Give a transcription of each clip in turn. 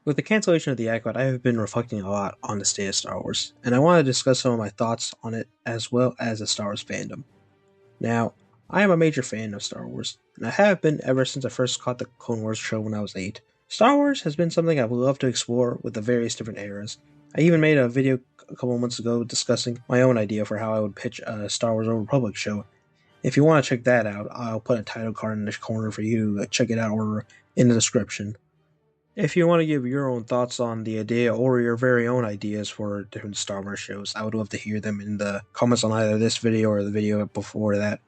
With the cancellation of the Acolyte, I have been reflecting a lot on the state of Star Wars, and I want to discuss some of my thoughts on it as well as the Star Wars fandom. Now, I am a major fan of Star Wars, and I have been ever since I first caught the Clone Wars show when I was 8. Star Wars has been something I've loved to explore with the various different eras. I even made a video a couple months ago discussing my own idea for how I would pitch a Star Wars Old Republic show. If you want to check that out, I'll put a title card in the corner for you to check it out or in the description. If you want to give your own thoughts on the idea or your very own ideas for different Star Wars shows, I would love to hear them in the comments on either this video or the video before that.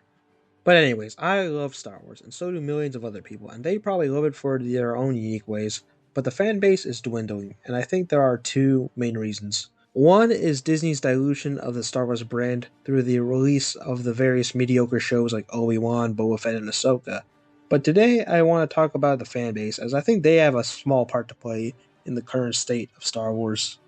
But anyways, I love Star Wars, and so do millions of other people, and they probably love it for their own unique ways, but the fan base is dwindling, and I think there are two main reasons. One is Disney's dilution of the Star Wars brand through the release of the various mediocre shows like Obi-Wan, Boba Fett, and Ahsoka. But today I want to talk about the fan base, as I think they have a small part to play in the current state of Star Wars.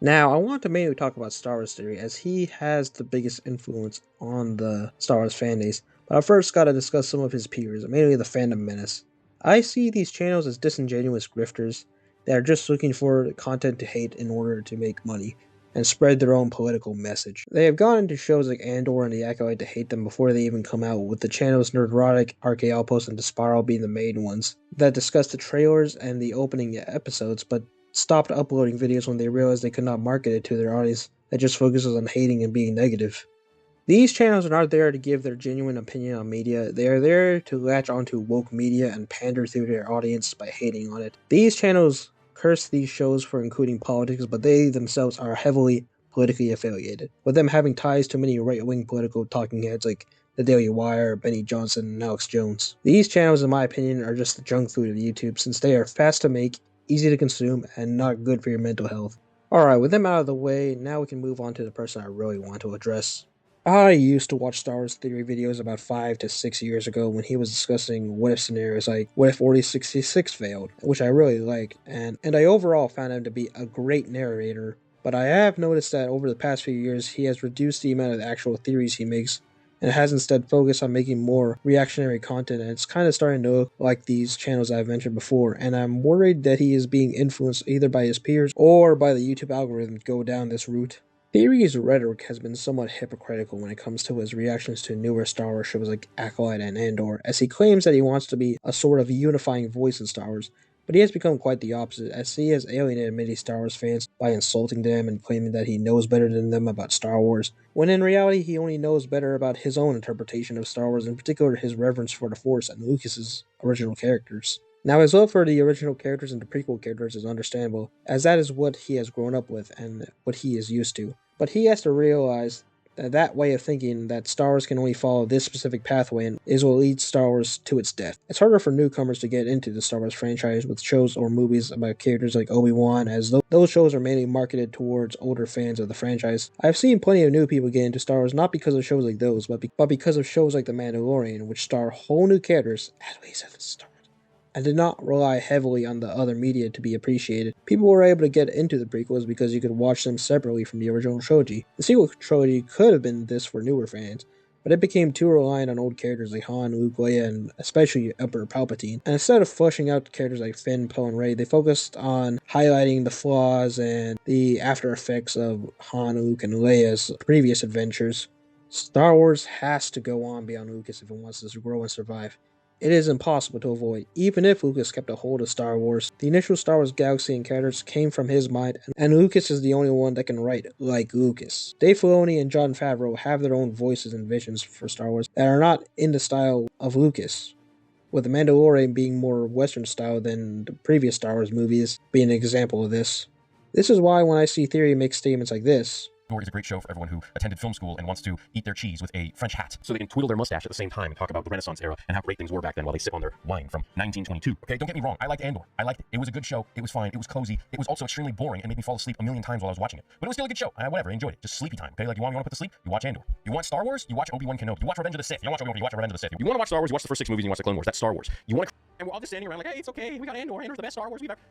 Now, I want to mainly talk about Star Wars Theory, as he has the biggest influence on the Star Wars fan base, but I first gotta discuss some of his peers, mainly the Fandom menace. I see these channels as disingenuous grifters that are just looking for content to hate in order to make money and spread their own political message. They have gone into shows like Andor and The Acolyte to hate them before they even come out, with the channels Nerdrotic, Arc Outpost, and Despiral being the main ones that discuss the trailers and the opening episodes, but stopped uploading videos when they realized they could not market it to their audience that just focuses on hating and being negative. These channels are not there to give their genuine opinion on media. They are there to latch onto woke media and pander through their audience by hating on it. These channels curse these shows for including politics, but they themselves are heavily politically affiliated, with them having ties to many right-wing political talking heads like the Daily Wire, Benny Johnson, and Alex Jones. These channels, in my opinion, are just the junk food of YouTube, since they are fast to make, easy to consume, and not good for your mental health. Alright, with them out of the way, now we can move on to the person I really want to address. I used to watch Star Wars Theory videos about 5 to 6 years ago when he was discussing what if scenarios like what if Order 66 failed, which I really liked, and I overall found him to be a great narrator, but I have noticed that over the past few years he has reduced the amount of actual theories he makes and has instead focused on making more reactionary content, and it's kind of starting to look like these channels I've mentioned before, and I'm worried that he is being influenced either by his peers or by the YouTube algorithm to go down this route. Theory's rhetoric has been somewhat hypocritical when it comes to his reactions to newer Star Wars shows like Acolyte and Andor, as he claims that he wants to be a sort of unifying voice in Star Wars, but he has become quite the opposite, as he has alienated many Star Wars fans by insulting them and claiming that he knows better than them about Star Wars, when in reality he only knows better about his own interpretation of Star Wars, in particular his reverence for the Force and Lucas's original characters. Now, his love for the original characters and the prequel characters is understandable, as that is what he has grown up with and what he is used to. But he has to realize that that way of thinking, that Star Wars can only follow this specific pathway, and is what leads Star Wars to its death. It's harder for newcomers to get into the Star Wars franchise with shows or movies about characters like Obi-Wan, as those shows are mainly marketed towards older fans of the franchise. I've seen plenty of new people get into Star Wars not because of shows like those, but because of shows like The Mandalorian, which star whole new characters, at least at the start, and did not rely heavily on the other media to be appreciated. People were able to get into the prequels because you could watch them separately from the original trilogy. The sequel trilogy could have been this for newer fans, but it became too reliant on old characters like Han, Luke, Leia, and especially Emperor Palpatine. And instead of fleshing out characters like Finn, Poe, and Rey, they focused on highlighting the flaws and the after effects of Han, Luke, and Leia's previous adventures. Star Wars has to go on beyond Lucas if it wants to grow and survive. It is impossible to avoid, even if Lucas kept a hold of Star Wars. The initial Star Wars galaxy and characters came from his mind, and Lucas is the only one that can write like Lucas. Dave Filoni and Jon Favreau have their own voices and visions for Star Wars that are not in the style of Lucas, with The Mandalorian being more Western style than the previous Star Wars movies being an example of this. This is why when I see Theory make statements like this, Is a great show for everyone who attended film school and wants to eat their cheese with a French hat, so they can twiddle their mustache at the same time and talk about the Renaissance era and how great things were back then while they sip on their wine from 1922. Okay, don't get me wrong, I liked Andor. I liked it. It was a good show. It was fine. It was cozy. It was also extremely boring and made me fall asleep a million times while I was watching it. But it was still a good show. Whatever, I enjoyed it. Just sleepy time. Okay, like you want to put to sleep, you watch Andor. You want Star Wars, you watch Obi-Wan Kenobi. You watch Revenge of the Sith. You don't watch Obi-Wan, you watch Revenge of the Sith. You want to watch Star Wars, you watch the first 6 movies and you watch the Clone Wars. That's Star Wars. You want to, and we're all just standing around like, hey, it's okay. We got Andor. Andor's the best Star Wars we've ever.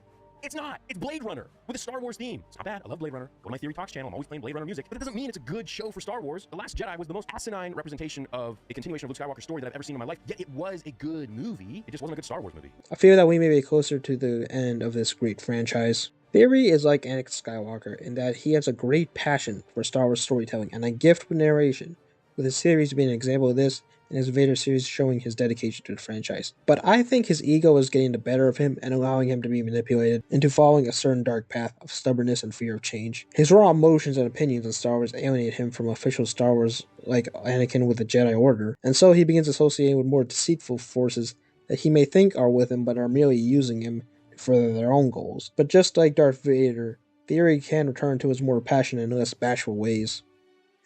It's not. It's Blade Runner with a Star Wars theme. It's not bad. I love Blade Runner. Go to my Theory Talks channel. I'm always playing Blade Runner music. But it doesn't mean it's a good show for Star Wars. The Last Jedi was the most asinine representation of a continuation of Luke Skywalker's story that I've ever seen in my life. Yet it was a good movie. It just wasn't a good Star Wars movie. I feel that we may be closer to the end of this great franchise. Theory is like Anakin Skywalker in that he has a great passion for Star Wars storytelling and a gift with narration, with his series being an example of this, and his Vader series showing his dedication to the franchise. But I think his ego is getting the better of him and allowing him to be manipulated into following a certain dark path of stubbornness and fear of change. His raw emotions and opinions on Star Wars alienate him from official Star Wars like Anakin with the Jedi Order, and so he begins associating with more deceitful forces that he may think are with him but are merely using him to further their own goals. But just like Darth Vader, Theory can return to his more passionate and less bashful ways.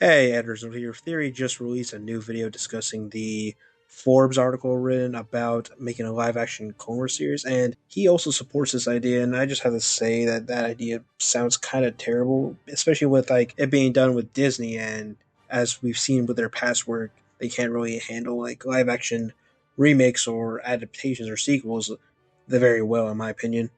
Hey, Anderson here. Theory just released a new video discussing the Forbes article written about making a live-action Clone Wars series, and he also supports this idea. And I just have to say that that idea sounds kind of terrible, especially with like it being done with Disney, and as we've seen with their past work, they can't really handle like live-action remakes or adaptations or sequels very well, in my opinion.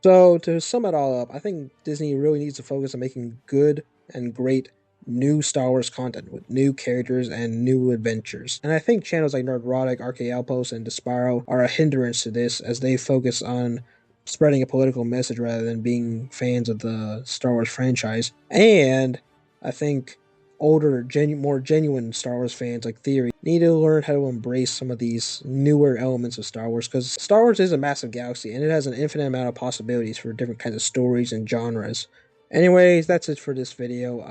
So to sum it all up, I think Disney really needs to focus on making good and great new Star Wars content with new characters and new adventures. And I think channels like Nerdrotic, RK Outpost, and Desparo are a hindrance to this as they focus on spreading a political message rather than being fans of the Star Wars franchise. And I think older, more genuine Star Wars fans like Theory need to learn how to embrace some of these newer elements of Star Wars, because Star Wars is a massive galaxy and it has an infinite amount of possibilities for different kinds of stories and genres. Anyways, that's it for this video.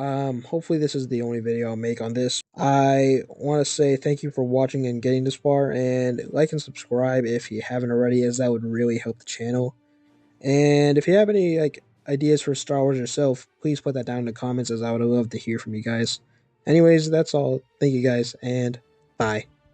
Hopefully this is the only video I'll make on this. I want to say thank you for watching and getting this far, and like and subscribe if you haven't already, as that would really help the channel. And if you have any like ideas for Star Wars yourself, please put that down in the comments, as I would love to hear from you guys. Anyways, that's all. Thank you guys, and bye.